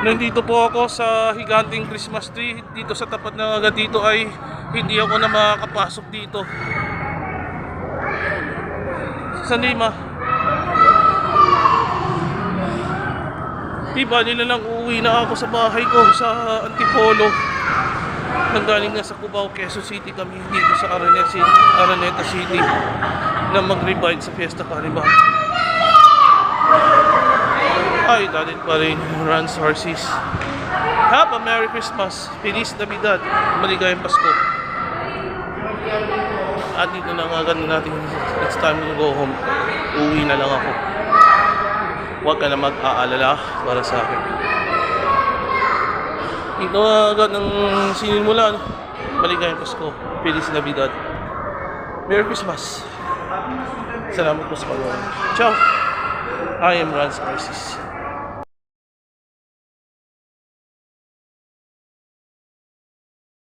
Nandito po ako sa higanting Christmas tree. Dito sa tapat ng agad dito ay hindi ako na makakapasok dito. Sa Lima. Diba nila lang uuwi na ako sa bahay ko sa Antipolo. Nanggaling na sa Cubao, Quezon City kami dito sa Araneta City na mag-revive sa Fiesta Carnival. Ay, dalit pa rin Rans Horses. Have a Merry Christmas, Feliz Navidad, maligayang Pasko. At dito na nga ganun natin. It's time to go home. Uwi na lang ako. Huwag ka na mag-aalala para sa akin. Ito nga agad ng sinimulan. Maligayang Pasko, Feliz Navidad, Merry Christmas. Salamat po sa pag-uwi. Ciao! I am Rans Horses.